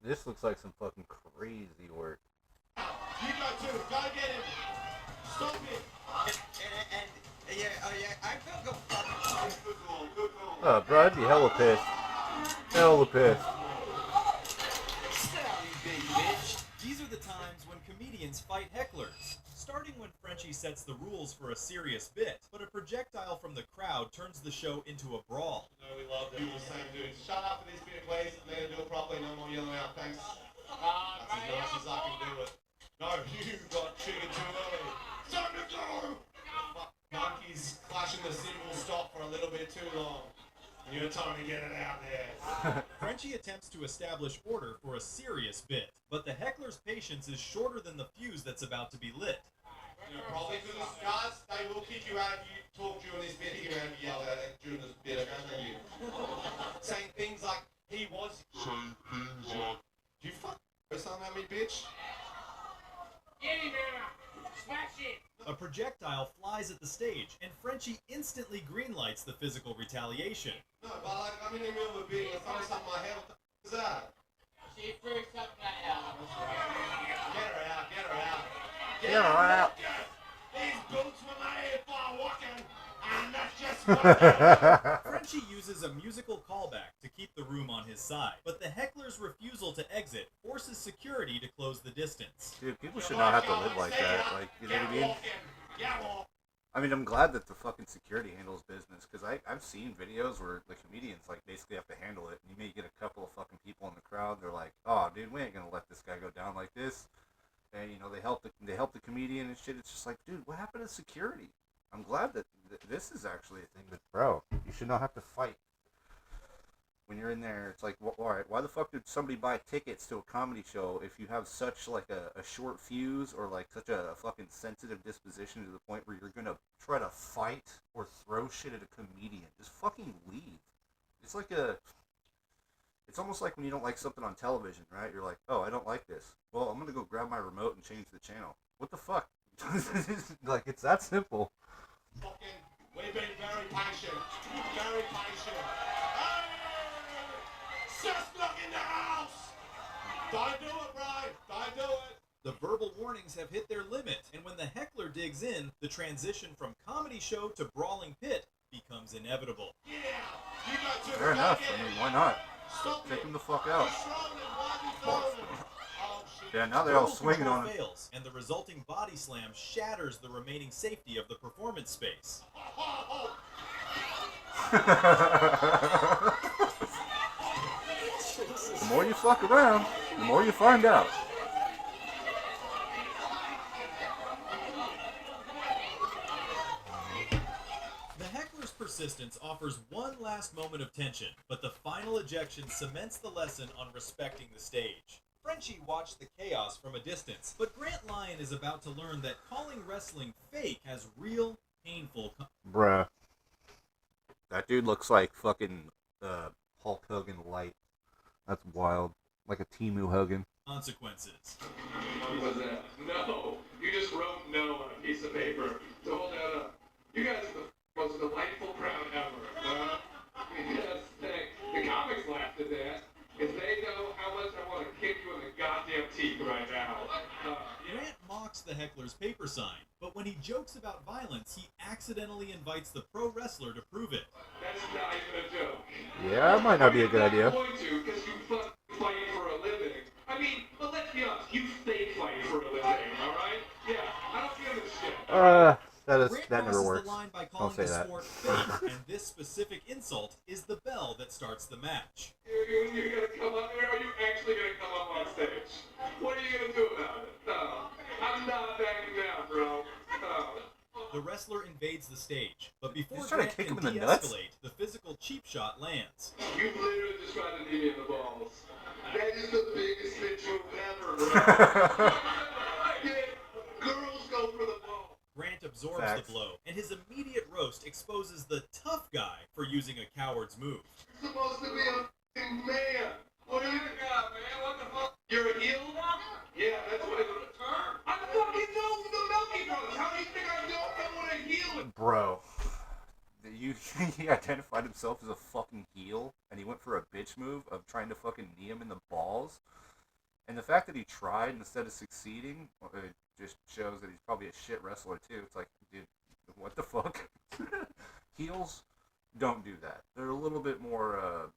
This looks like some fucking crazy work. You go too. Go get him. Stop it. And yeah, I feel go fucking. Good call. Good call. Oh, bro, I'd be hella pissed. Hella pissed. Sit down, you big bitch. These are the times when comedians fight hecklers. Starting when Frenchie sets the rules for a serious bit, but a projectile from the crowd turns the show into a brawl. No, we love it. You the same dude. Shut up for this bit, please. I'm going to do it properly. No more yelling out. Thanks. That's as nice as I can do it. No, you got chicken too early. Time to go! Fuck, monkeys clashing the cymbal stop for a little bit too long. You're time to get it out there. Frenchie attempts to establish order for a serious bit, but the heckler's patience is shorter than the fuse that's about to be lit. You know, probably for the guards, they will kick you out if you talk during this bit. You're going to be yelled at during this bit, okay? Thank you. Saying things like, he was... Saying things like... You fuck something at me, bitch? Get him, Anna! Smash it! A projectile flies at the stage, and Frenchie instantly greenlights the physical retaliation. No, but like, I'm in the middle of a bit, and throwing something in my head. What the f*** is that? She threw something out. Get her out, get her out. Get her out. These boots were made for walking, and that's just what Frenchie uses a musical callback to keep the room on his side, but the heckler's refusal to exit forces security to close the distance. Dude, people should not have to live like that. Like, you know what I mean? I mean, I'm glad that the fucking security handles business, because I've seen videos where the comedians, like, basically have to handle it, and you may get a couple of fucking people in the crowd, they're like, oh, dude, we ain't gonna let this guy go down like this, and, you know, they help the comedian and shit. It's just like, dude, what happened to security? I'm glad that this is actually a thing, but, bro, you should not have to fight. When you're in there, it's like, well, alright, why the fuck did somebody buy tickets to a comedy show if you have such, like, a short fuse or, like, such a fucking sensitive disposition to the point where you're gonna try to fight or throw shit at a comedian? Just fucking leave. It's like it's almost like when you don't like something on television, right? You're like, oh, I don't like this. Well, I'm gonna go grab my remote and change the channel. What the fuck? Like, it's that simple. Fucking, we've been very patient. Very patient. Just look in the house! Don't do it, Brian! Don't do it! The verbal warnings have hit their limit, and when the heckler digs in, the transition from comedy show to brawling pit becomes inevitable. Yeah! You go to Fair enough. get I mean, it. why not? Stop Take it. him the fuck You're out. throwing it. Why are you throwing it? Oh, shit. Yeah, now they're all Total swinging control on him. fails, and the resulting body slam shatters the remaining safety of the performance space. The more you fuck around, the more you find out. The heckler's persistence offers one last moment of tension, but the final ejection cements the lesson on respecting the stage. Frenchie watched the chaos from a distance, but Grant Lyon is about to learn that calling wrestling fake has real, painful Bruh. That dude looks like fucking Hulk Hogan light. That's wild. Like a Timu Hogan. consequences. What was that? No. You just wrote no on a piece of paper to hold that up. You guys are the most delightful crowd ever. Yes, the comics laughed at that. If they know how much I want to kick you in the goddamn teeth right now. Grant mocks the heckler's paper sign, but when he jokes about violence, he accidentally invites the pro wrestler to prove it. That's not even a joke. Yeah, that might not be a good idea. I'm going to, because you fucking fight for a living. I mean, but let's be honest, you fake fight for a living, alright? Yeah, I don't give a shit. Grant That never crosses works. the line by Don't calling say the that. sport fake, and this specific insult is the bell that starts the match. You're gonna come up there? Are you actually gonna come up on stage? What are you gonna do about it? No. I'm not backing down, bro. No. The wrestler invades the stage, but before He's trying to Grant kick can him in the nuts? de-escalate, the physical cheap shot lands. You literally just tried to knee me in the balls. That is the biggest bitch move ever, bro. Yeah, girls go for the ball. Grant absorbs Facts. the blow, and his immediate roast exposes the tough guy for using a coward's move. You're supposed to be a f***ing man. What are you got, man? What the fuck? You're a heel? Yeah, that's what it is. I'm fucking known for the Milky Brothers. How do you think I don't know what a heel is? Bro. He identified himself as a fucking heel, and he went for a bitch move of trying to fucking knee him in the balls. And the fact that he tried instead of succeeding, it just shows that he's probably a shit wrestler too. It's like, dude, what the fuck? Heels don't do that. They're a little bit more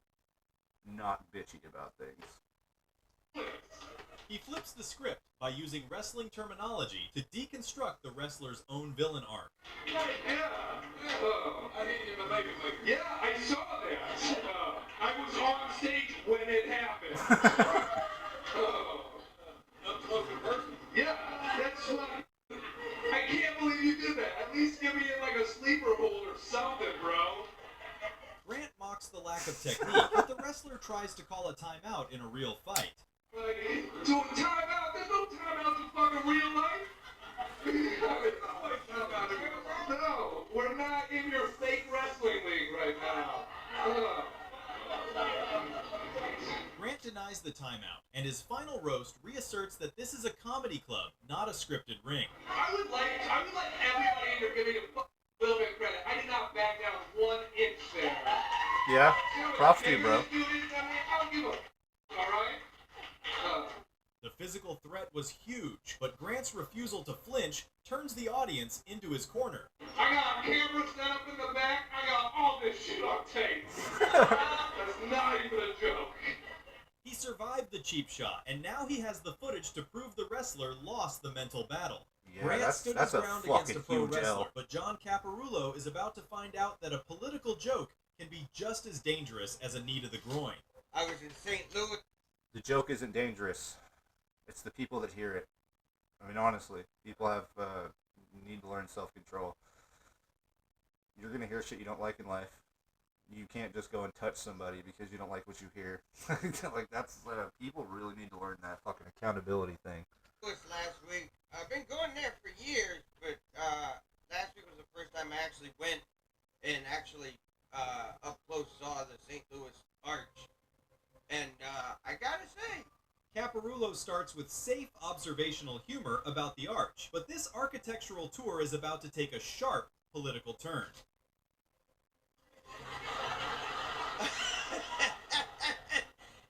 not bitchy about things. He flips the script by using wrestling terminology to deconstruct the wrestler's own villain arc. Yeah. I didn't even make it like, yeah, I saw that. I was on stage when it happened. Up close and personal. Yeah, that's what. I can't believe you did that. At least give me like a sleeper hold or something, bro. Grant mocks the lack of technique, but the wrestler tries to call a timeout in a real fight. Like, to a timeout? There's no timeouts in fucking real life. No, we're not in your fake wrestling league right now. Grant denies the timeout, and his final roast reasserts that this is a comedy club, not a scripted ring. I would like everybody in here give me a little bit of credit. I did not back down 1 inch there. Yeah, props to you, bro. I don't give a alright? The physical threat was huge, but Grant's refusal to flinch turns the audience into his corner. I got cameras set up in the back. I got all this shit on tape. That's not even a joke. He survived the cheap shot, and now he has the footage to prove the wrestler lost the mental battle. Yeah, Grant stood his that's a ground against a fucking pro huge wrestler, L. but John Caparulo is about to find out that a political joke can be just as dangerous as a knee to the groin. I was in St. Louis. The joke isn't dangerous. It's the people that hear it. I mean, honestly, people have need to learn self-control. You're gonna hear shit you don't like in life. You can't just go and touch somebody because you don't like what you hear. Like that's people really need to learn that fucking accountability thing. Last week. I've been going there for years, but last week was the first time I actually went and actually up close saw the St. Louis Arch. And I gotta say, Caparulo starts with safe observational humor about the arch, but this architectural tour is about to take a sharp political turn.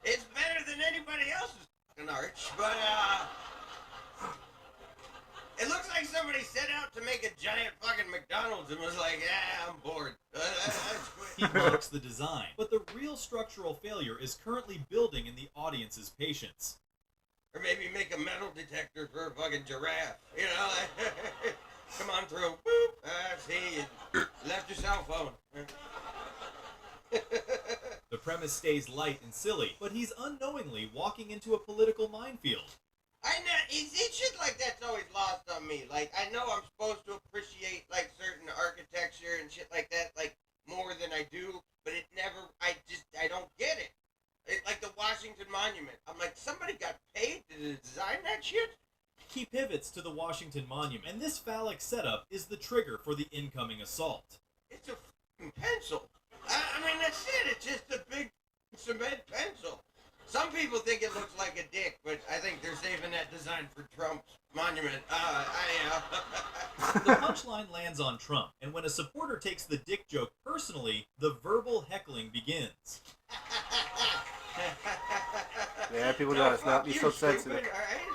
it's better than anybody else's fucking arch, but it looks like somebody set out to make a giant fucking McDonald's and was like, yeah, I'm bored. He mocks the design, but the real structural failure is currently building in the audience's patience. Or maybe make a metal detector for a fucking giraffe, you know? Come on through. Boop. See, you left your cell phone. The premise stays light and silly, but he's unknowingly walking into a political minefield. It's shit like that's always lost on me. Like, I know I'm supposed to appreciate, like, certain architecture and shit like that, like, more than I do, but it never, I don't get it. Like the Washington Monument. I'm like, somebody got paid to design that shit? He pivots to the Washington Monument, and this phallic setup is the trigger for the incoming assault. It's a f***ing pencil. I mean, that's it. It's just a big cement pencil. Some people think it looks like a dick, but I think they're saving that design for Trump's monument. The punchline lands on Trump, and when a supporter takes the dick joke personally, the verbal heckling begins. Yeah, people gotta not be so sensitive. Stupid, all right?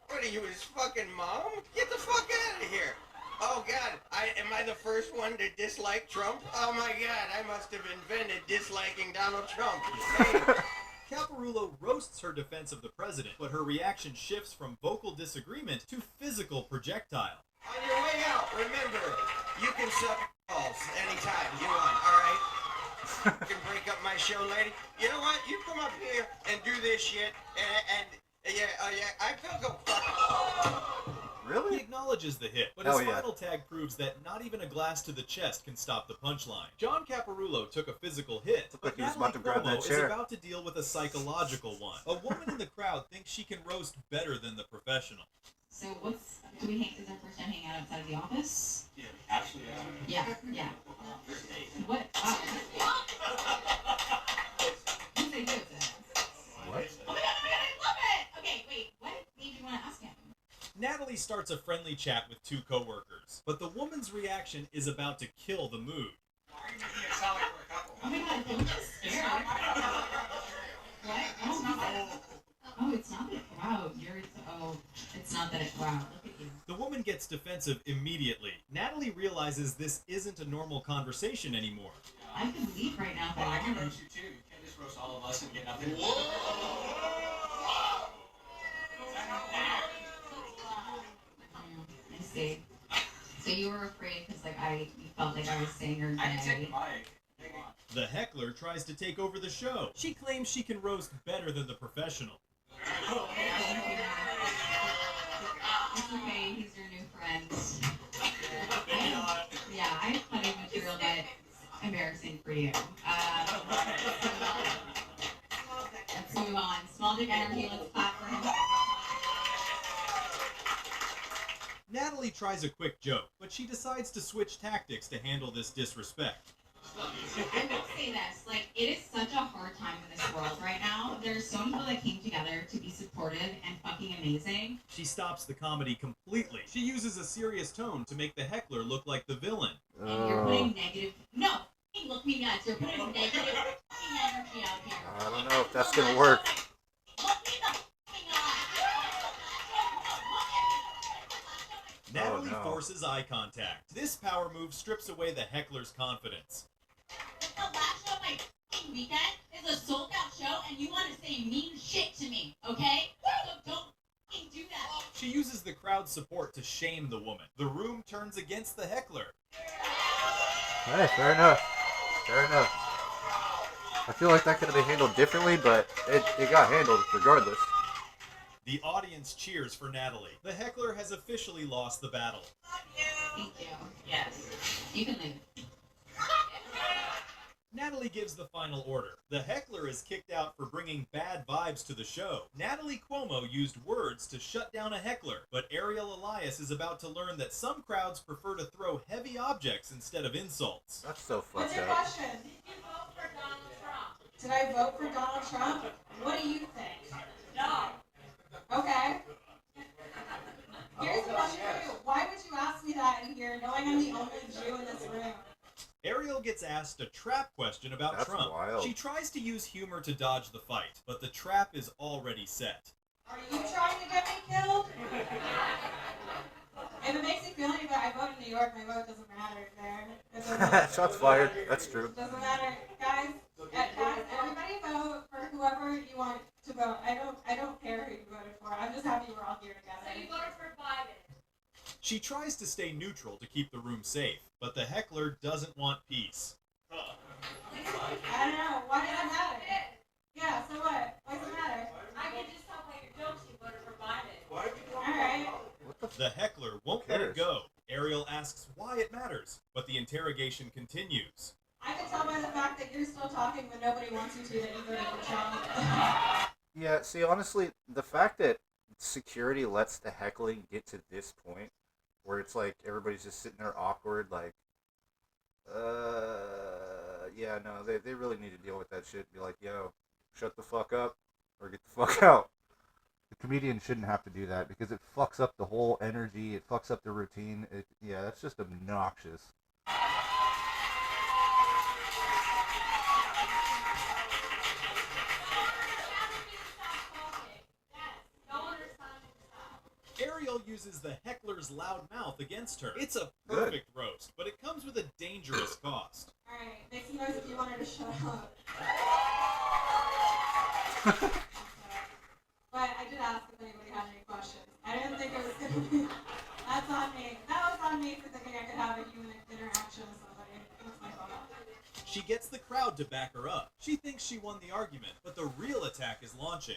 What are you, his fucking mom? Get the fuck out of here. Oh, God, am I the first one to dislike Trump? Oh, my God, I must have invented disliking Donald Trump. Hey. Caparulo roasts her defense of the president, but her reaction shifts from vocal disagreement to physical projectile. On your way out, remember, you can suck balls anytime you want, all right? You can break up my show, lady. You know what? You come up here and do this shit, and I feel go fuck. He Really? acknowledges the hit, but Hell his yeah. final tag proves that not even a glass to the chest can stop the punchline. John Caparulo took a physical hit, Looked but like he was Natalie about to grab that Cuomo is chair. about to deal with a psychological one. A woman in the crowd thinks she can roast better than the professional. So do we hang, is our first time hanging out outside of the office? Yeah, actually, Yeah. What? You say good then. What? Oh my god, I love it! Okay, wait, what made you want to ask him? Natalie starts a friendly chat with two coworkers, but the woman's reaction is about to kill the mood. why are you making it sound like we're a couple? Oh my god, I feel just scared. What? Oh, wow, look at you. The woman gets defensive immediately. Natalie realizes this isn't a normal conversation anymore. I could leave right now if Well, I I can wanted. roast you too. You can't just roast all of us and get nothing. I see. So you were afraid because you felt like I was saying you're I can take the gay. mic. The heckler tries to take over the show. She claims she can roast better than the professional. It's okay, he's your new friend. I have plenty of material, but it's embarrassing for you. Let's move on. Small dick energy, let's clap for him. Natalie tries a quick joke, but she decides to switch tactics to handle this disrespect. I will say this, it is such a hard time in this world right now. There's so many people that came together to be supportive and fucking amazing. She stops the comedy completely. She uses a serious tone to make the heckler look like the villain. And you're putting negative... No! Hey, look me nuts. You're putting negative fucking energy out here. I don't know if that's gonna work. Look me the fucking eye. Natalie no. forces eye contact. This power move strips away the heckler's confidence. The last show of my fucking weekend is a sold out show, and you want to say mean shit to me, okay? So don't fucking do that. She uses the crowd's support to shame the woman. The room turns against the heckler. Hey, fair enough. Fair enough. I feel like that could have been handled differently, but it got handled regardless. The audience cheers for Natalie. The heckler has officially lost the battle. Thank you. Yes. You can leave. Natalie gives the final order. The heckler is kicked out for bringing bad vibes to the show. Natalie Cuomo used words to shut down a heckler, but Ariel Elias is about to learn that some crowds prefer to throw heavy objects instead of insults. That's so What's fucked your up. question? Did you vote for Donald Trump? Did I vote for Donald Trump? What do you think? No. Okay. Here's the question for you. Why would you ask me that in here, knowing I'm the only Jew in this room? Ariel gets asked a trap question about That's Trump. wild. She tries to use humor to dodge the fight, but the trap is already set. Are you trying to get me killed? If it makes you feel any better, I vote in New York. My vote doesn't matter there. It doesn't, Shots fired. That's true. it doesn't matter, guys. Everybody vote for whoever you want to vote. I don't care who you voted for. I'm just happy we're all here together. So you voted for Biden. She tries to stay neutral to keep the room safe, but the heckler doesn't want peace. I don't know. Why does it matter? Yeah, so what? Why does it matter? I can just tell by your jokes you voted for Biden. Alright. What the f- The heckler won't Who let it cares? go. Ariel asks why it matters, but the interrogation continues. I can tell by the fact that you're still talking when nobody wants you to that you voted for Trump. Yeah, see, honestly, the fact that security lets the heckling get to this point, where it's like everybody's just sitting there awkward, like, yeah, no, they really need to deal with that shit. Be like, yo, shut the fuck up, or get the fuck out. The comedian shouldn't have to do that, because it fucks up the whole energy, it fucks up the routine. Yeah, that's just obnoxious. Ariel uses the heckler's loud mouth against her. It's a perfect roast, but it comes with a dangerous cost. Alright, make some noise if you wanted to shut up. But I did ask if anybody had any questions. I didn't think it was going to be... That's on me. That was on me for thinking I could have a human interaction with somebody. That's my fault. She gets the crowd to back her up. She thinks she won the argument, but the real attack is launching.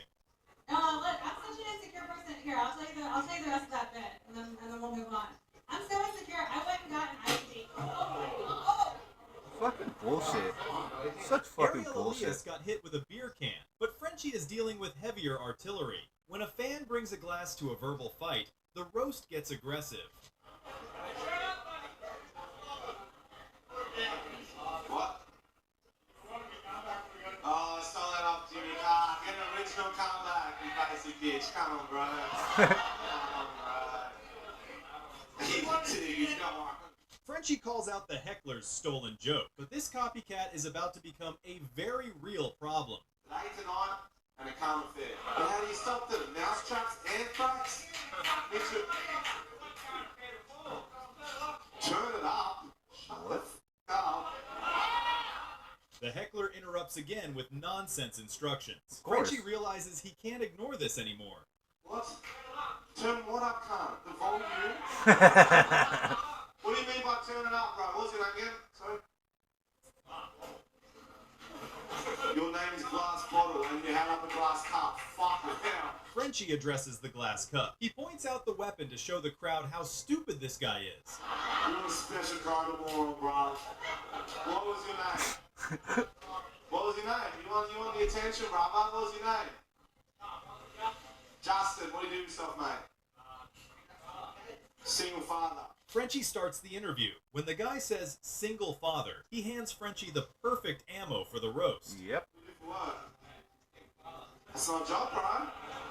No, look, I'm such an insecure person. Here, I'll tell you the rest of that bit, and then we'll move on. I'm so insecure. I went and got an ID. Fucking bullshit. Such fucking Ariel bullshit. Elias got hit with a beer can, but Frenchie is dealing with heavier artillery. When a fan brings a glass to a verbal fight, the roast gets aggressive. What? Oh, I saw that off Jimmy Cobb. Get an original comeback, you spicy bitch. Come on, bro. Come on, bro. He's gone. Frenchie calls out the heckler's stolen joke, but this copycat is about to become a very real problem. Lights and on and a counterfeit. But how do you stop them? Mousetraps and fox? Make sure erupts again with nonsense instructions. course. Frenchie realizes he can't ignore this anymore. What? Turn what up, cunt? The volume? What do you mean by turning up, bro? What's your name again? Sorry? Your name is Glass Bottle and you have up a glass cup. Fuck it now. Frenchie addresses the glass cup. He points out the weapon to show the crowd how stupid this guy is. You're a special kind of moron, bro. What was your name? What was your name? You want the attention, brother? What was your name? Justin, what do you do yourself, mate? Single father. Frenchie starts the interview. When the guy says single father, he hands Frenchie the perfect ammo for the roast. Yep. What do you do for work? That's not a job, bro.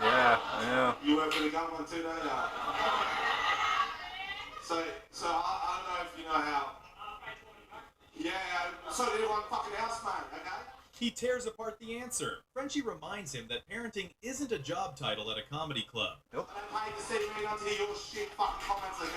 Yeah. You work for the government too, don't you? So I don't know if you know how. Yeah, so did everyone fucking else, mate, okay? He tears apart the answer. Frenchie reminds him that parenting isn't a job title at a comedy club. Nope. I don't pay to see me not to hear your shit fucking comments, okay?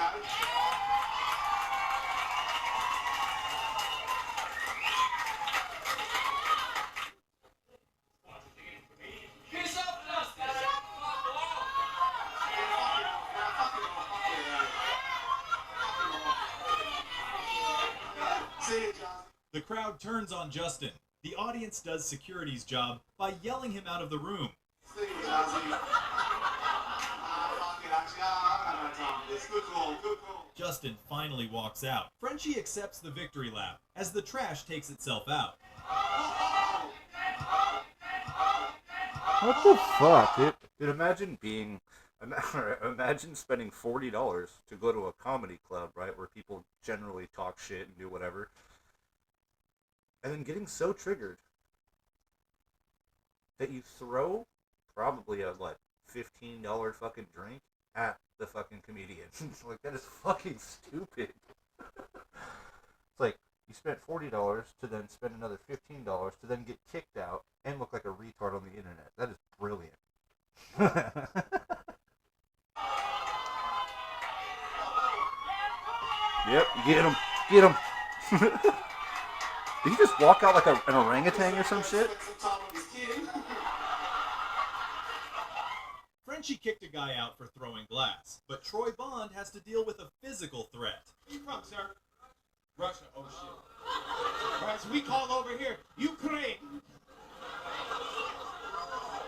See you, John. The crowd turns on Justin. The audience does security's job by yelling him out of the room. See you, Jazzy. Fucking actually, I don't have no time for this. Good call. Justin finally walks out. Frenchie accepts the victory lap as the trash takes itself out. What the fuck, dude? Imagine spending $40 to go to a comedy club, right, where people generally talk shit and do whatever, and then getting so triggered that you throw probably a $15 fucking drink at the fucking comedian. Like, that is fucking stupid. It's like you spent $40 to then spend another $15 to then get kicked out and look like a retard on the internet. That is brilliant. Yep, get him. Did he just walk out like an orangutan or some shit? Frenchie kicked a guy out for throwing glass, but Troy Bond has to deal with a physical threat. Where you from, sir? Russia. Oh, shit. All right, so we call over here Ukraine.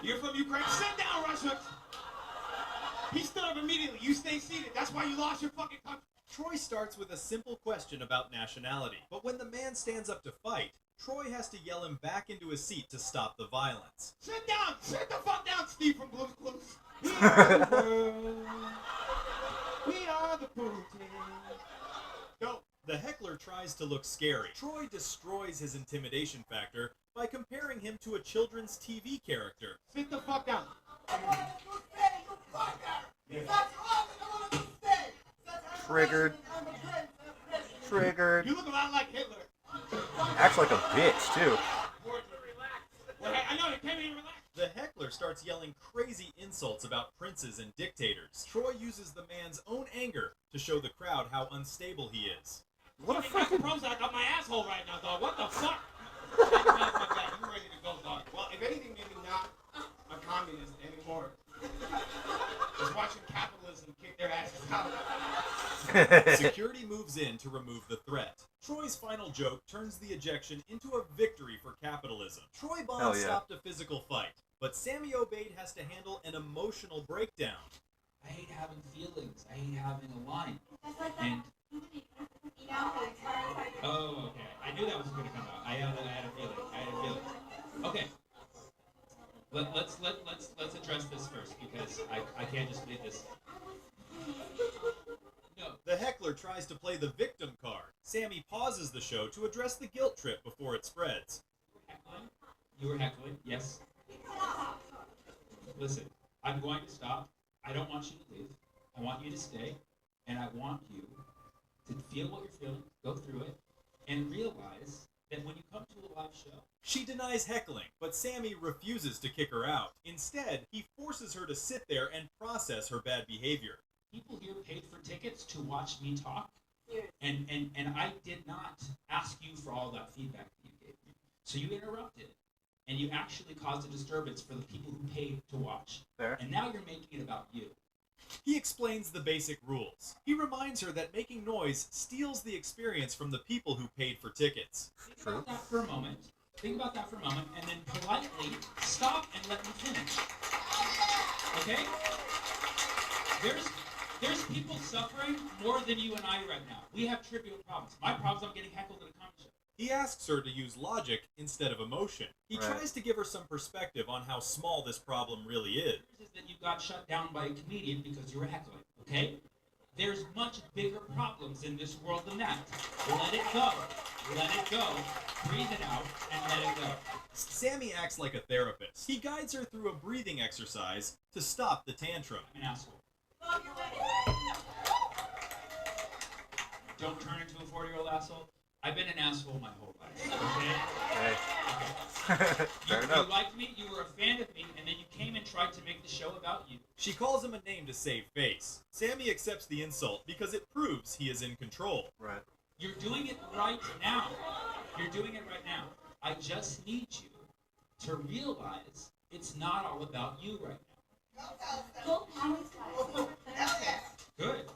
You're from Ukraine? Sit down, Russia. He stood up immediately. You stay seated. That's why you lost your fucking country. Troy starts with a simple question about nationality, but when the man stands up to fight, Troy has to yell him back into his seat to stop the violence. Sit down. Sit the fuck down, Steve from Blue's Clues. We are the world. We are the Putin. Go. The heckler tries to look scary. Troy destroys his intimidation factor by comparing him to a children's TV character. Sit the fuck down. Triggered. You look a lot like Hitler. Acts like a bitch, too. Well, hey, I know, you can't even relax. The heckler starts yelling crazy insults about princes and dictators. Troy uses the man's own anger to show the crowd how unstable he is. What a fucking fucking... Prozac up my asshole right now, dog. What the fuck? I'm ready to go, dog. Well, if anything, maybe not a communist anymore. Just watching capitalism kick their asses out. Security moves in to remove the threat. Troy's final joke turns the ejection into a victory for capitalism. Troy Bond Hell yeah. stopped a physical fight, but Sammy Obeid has to handle an emotional breakdown. I hate having feelings. I hate having a line. And oh, okay. I knew that was going to come out. I had a feeling. Okay. Let's address this first because I can't just leave this. No. The heckler tries to play the victim card. Sammy pauses the show to address the guilt trip before it spreads. You were heckling, yes. Listen, I'm going to stop. I don't want you to leave. I want you to stay, and I want you to feel what you're feeling, go through it, and realize that when you come to a live show... She denies heckling, but Sammy refuses to kick her out. Instead, he forces her to sit there and process her bad behavior. People here paid for tickets to watch me talk, and I did not ask you for all that feedback that you gave me. So you interrupted. and you actually caused a disturbance for the people who paid to watch. Fair. And now you're making it about you. He explains the basic rules. He reminds her that making noise steals the experience from the people who paid for tickets. Think about that for a moment. Think about that for a moment, and then politely stop and let me finish. Okay? There's people suffering more than you and I right now. We have trivial problems. My problems, I'm getting heckled at a comedy show. He asks her to use logic instead of emotion. He tries to give her some perspective on how small this problem really is. Is that you got shut down by a comedian because you were heckling, okay? There's much bigger problems in this world than that. Let it go. Let it go. Breathe it out and let it go. Sammy acts like a therapist. He guides her through a breathing exercise to stop the tantrum. An asshole. Don't turn into a 40-year-old asshole. I've been an asshole my whole life, okay? Fair enough. You liked me, you were a fan of me, and then you came and tried to make the show about you. She calls him a name to save face. Sammy accepts the insult because it proves he is in control. Right. You're doing it right now. You're doing it right now. I just need you to realize it's not all about you right now. Good.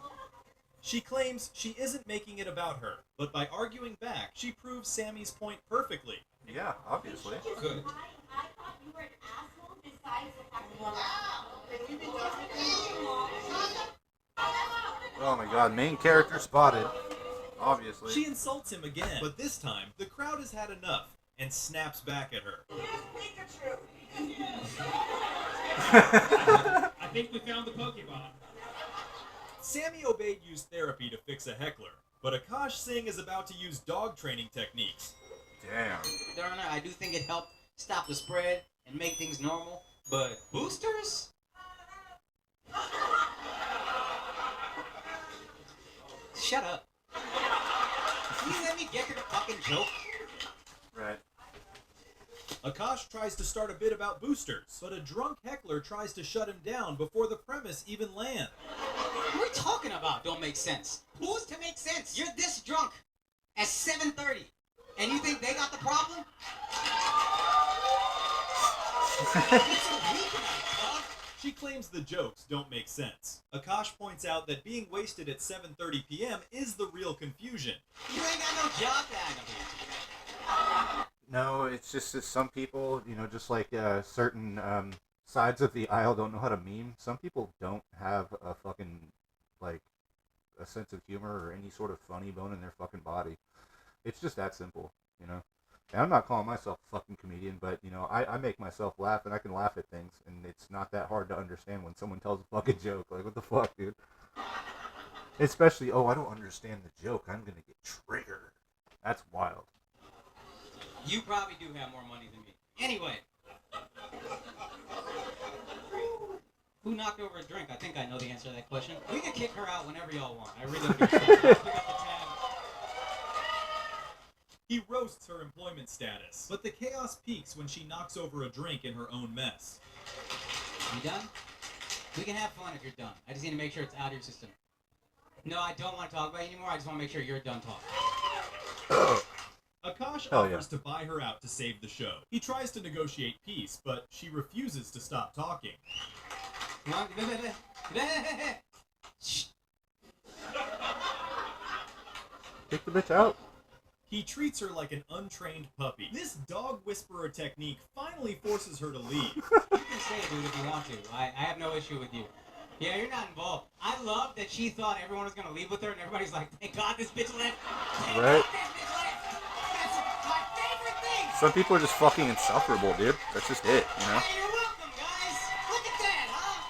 She claims she isn't making it about her, but by arguing back, she proves Sammy's point perfectly. Yeah, obviously. Good. I thought you were an asshole besides the fact that Oh my god, main character spotted. Obviously. She insults him again, but this time, the crowd has had enough and snaps back at her. I think we found the Pokemon. Sammy Obeid used therapy to fix a heckler, but Akash Singh is about to use dog training techniques. Damn. Darna, I do think it helped stop the spread and make things normal, but boosters? Shut up. Can you let me get to the fucking joke? Right. Akash tries to start a bit about boosters, but a drunk heckler tries to shut him down before the premise even lands. What are we talking about? Don't make sense. Who's to make sense? You're this drunk at 7:30, and you think they got the problem? She claims the jokes don't make sense. Akash points out that being wasted at 7:30 p.m. is the real confusion. You ain't got no job to aggravate. No, it's just that some people, you know, just like certain sides of the aisle don't know how to meme. Some people don't have a fucking, like, a sense of humor or any sort of funny bone in their fucking body. It's just that simple, you know? And I'm not calling myself a fucking comedian, but, you know, I make myself laugh, and I can laugh at things, and it's not that hard to understand when someone tells a fucking joke. Like, what the fuck, dude? Especially, oh, I don't understand the joke. I'm gonna get triggered. That's wild. You probably do have more money than me. Anyway. Who knocked over a drink? I think I know the answer to that question. We can kick her out whenever y'all want. I really don't give a fuck. Pick up the tab. He roasts her employment status, but the chaos peaks when she knocks over a drink in her own mess. You done? We can have fun if you're done. I just need to make sure it's out of your system. No, I don't want to talk about it anymore. I just want to make sure you're done talking. Akash Hell offers to buy her out to save the show. He tries to negotiate peace, but she refuses to stop talking. Come on. Shh. Kick the bitch out. He treats her like an untrained puppy. This dog whisperer technique finally forces her to leave. You can say it, dude, if you want to. I have no issue with you. Yeah, you're not involved. I love that she thought everyone was going to leave with her, and everybody's like, thank God this bitch left. Thank Right. God this bitch left. That's my favorite thing. Some people are just fucking insufferable, dude. That's just it, you know? Hey, you're welcome, guys. Look at that, huh?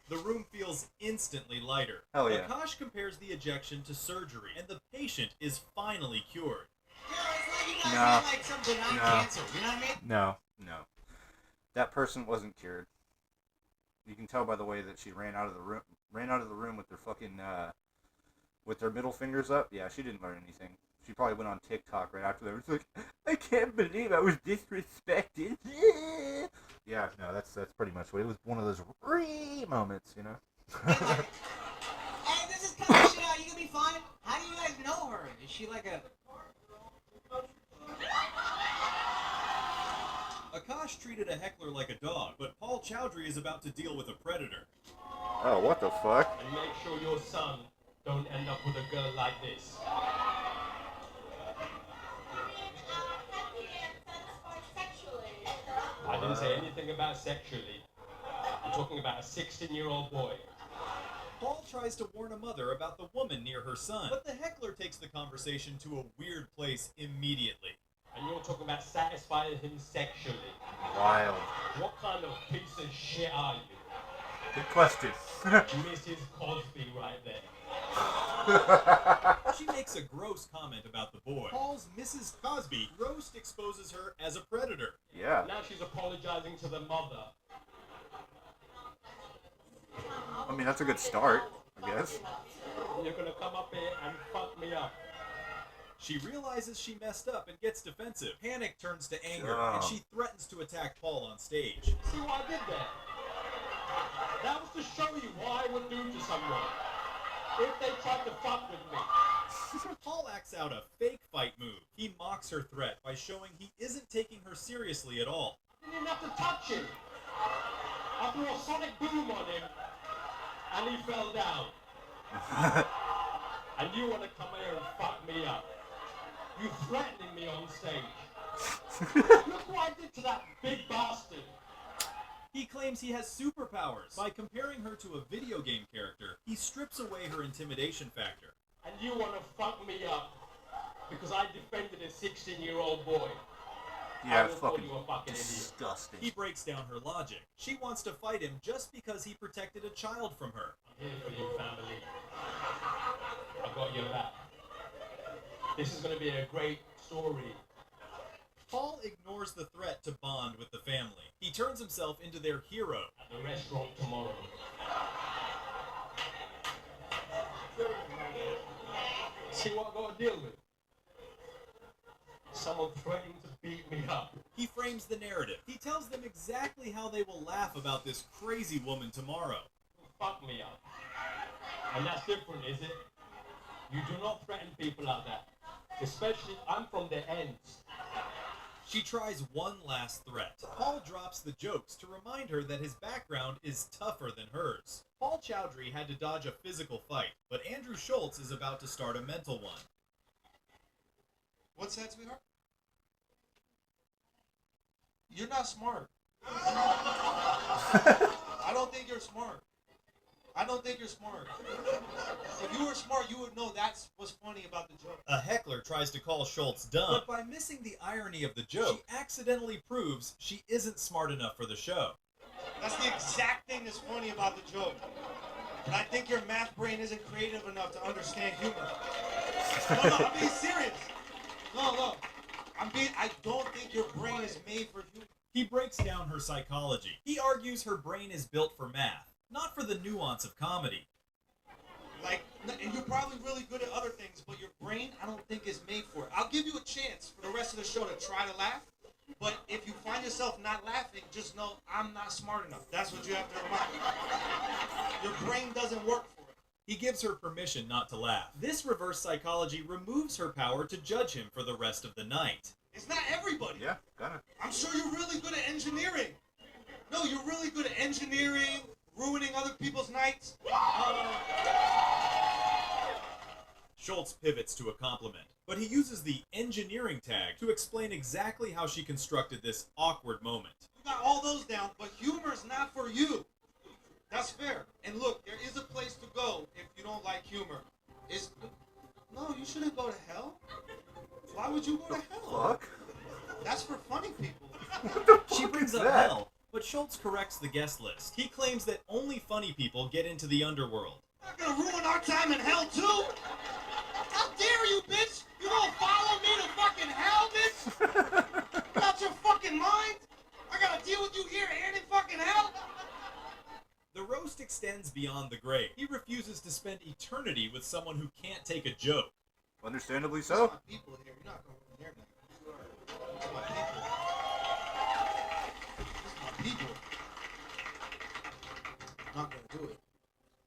The room feels instantly lighter. Hell yeah. Akash compares the ejection to surgery, and the patient is finally cured. Girl, it's like you guys No. had like some benign No. cancer. You know what I mean? No. That person wasn't cured. You can tell by the way that she ran out of the room with their fucking with their middle fingers up. Yeah, she didn't learn anything. She probably went on TikTok right after that. It was like, I can't believe I was disrespected. Yeah, no, that's pretty much what it was. One of those moments, you know. Hey, this is kind of shit out. You gonna be fine? How do you guys know her? Is she like a... Akash treated a heckler like a dog, but Paul Chowdhury is about to deal with a predator. Oh, what the fuck? And make sure your son don't end up with a girl like this. I didn't say anything about sexually. I'm talking about a 16-year-old boy. Paul tries to warn a mother about the woman near her son, but the heckler takes the conversation to a weird place immediately. And you're talking about satisfying him sexually. Wild. What kind of piece of shit are you? Good question. Mrs. Cosby right there. She makes a gross comment about the boy. Paul's Mrs. Cosby roast exposes her as a predator. Yeah. Now she's apologizing to the mother. I mean, that's a good start, I guess. You're gonna come up here and fuck me up. She realizes she messed up and gets defensive. Panic turns to anger, Oh. and she threatens to attack Paul on stage. See what I did there? That was to show you what I would do to someone if they tried to fuck with me. Paul acts out a fake fight move. He mocks her threat by showing he isn't taking her seriously at all. I didn't have to touch him. I threw a sonic boom on him, and he fell down. And you want to come here and fuck me up? You threatening me on stage. Look what I did to that big bastard. He claims he has superpowers. By comparing her to a video game character, he strips away her intimidation factor. And you want to fuck me up because I defended a 16-year-old boy. Yeah, I will call fucking you a fucking idiot. disgusting. He breaks down her logic. She wants to fight him just because he protected a child from her. I'm here for you, family. I got your back. This is going to be a great story. Paul ignores the threat to bond with the family. He turns himself into their hero. At the restaurant tomorrow. See what I got to deal with? Someone threatening to beat me up. He frames the narrative. He tells them exactly how they will laugh about this crazy woman tomorrow. Fuck me up. And that's different, is it? You do not threaten people like that. Especially, I'm from the ends. She tries one last threat. Paul drops the jokes to remind her that his background is tougher than hers. Paul Chowdhury had to dodge a physical fight, but Andrew Schultz is about to start a mental one. What's that, sweetheart? You're not smart. I don't think you're smart. I don't think you're smart. If you were smart, you would know that's what's funny about the joke. A heckler tries to call Schultz dumb, but by missing the irony of the joke, she accidentally proves she isn't smart enough for the show. That's the exact thing that's funny about the joke. And I think your math brain isn't creative enough to understand humor. No, I'm being serious. No. I don't think your brain is made for humor. He breaks down her psychology. He argues her brain is built for math, not for the nuance of comedy. Like, and you're probably really good at other things, but your brain, I don't think is made for it. I'll give you a chance for the rest of the show to try to laugh, but if you find yourself not laughing, just know I'm not smart enough. That's what you have to remind. Your brain doesn't work for it. He gives her permission not to laugh. This reverse psychology removes her power to judge him for the rest of the night. It's not everybody. Yeah, got it. I'm sure you're really good at engineering. No, you're really good at engineering, ruining other people's nights. Schultz pivots to a compliment, but he uses the engineering tag to explain exactly how she constructed this awkward moment. You got all those down, but humor's not for you. That's fair. And look, there is a place to go if you don't like humor. No, you shouldn't go to hell. Why would you go to hell? Fuck. That's for funny people. She brings up that? hell, but Schultz corrects the guest list. He claims that only funny people get into the underworld. Not gonna ruin our time in hell too. How dare you, bitch? You gonna follow me to fucking hell, bitch? You out your fucking mind? I gotta deal with you here and in fucking hell? The roast extends beyond the grave. He refuses to spend eternity with someone who can't take a joke. Understandably There's so. my people here. You're not gonna hear me. This is my people. This is my people. I'm not gonna do it.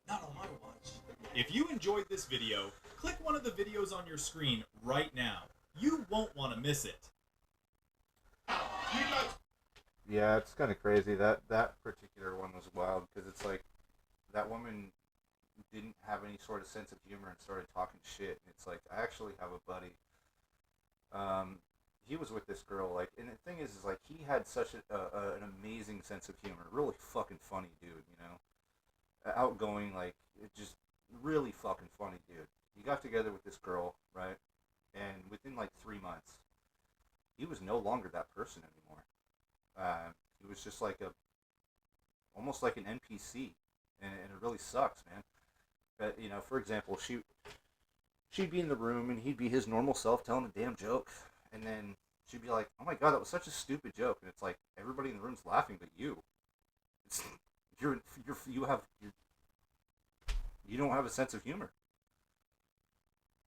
Not on my watch. If you enjoyed this video, click one of the videos on your screen right now. You won't want to miss it. You guys Yeah, it's kind of crazy. That particular one was wild because it's like that woman didn't have any sort of sense of humor and started talking shit. And it's like I actually have a buddy. Um, he was with this girl, like, and the thing is like he had such an amazing sense of humor, really fucking funny dude, you know, outgoing, like, it just really fucking funny dude. He got together with this girl, right, and within like 3 months, he was no longer that person anymore. He was just like a almost like an NPC, and it really sucks, man. But you know, for example, she'd be in the room and he'd be his normal self telling a damn joke, and then she'd be like, "Oh my god, that was such a stupid joke," and it's like everybody in the room's laughing but you. It's you don't have a sense of humor,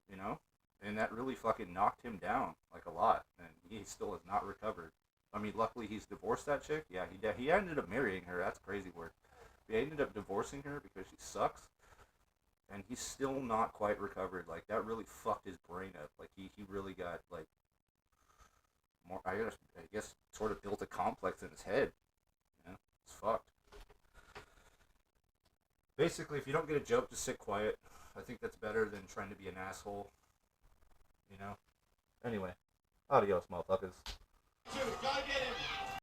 you know, and that really fucking knocked him down like a lot, and he still has not recovered. I mean, luckily he's divorced that chick. Yeah, he ended up marrying her. That's crazy work. He ended up divorcing her because she sucks, and he's still not quite recovered. Like that really fucked his brain up. Like he really got like more. I guess sort of built a complex in his head. You know, it's fucked. Basically, if you don't get a joke, just sit quiet. I think that's better than trying to be an asshole. You know. Anyway, adios, motherfuckers. Two, gotta get him.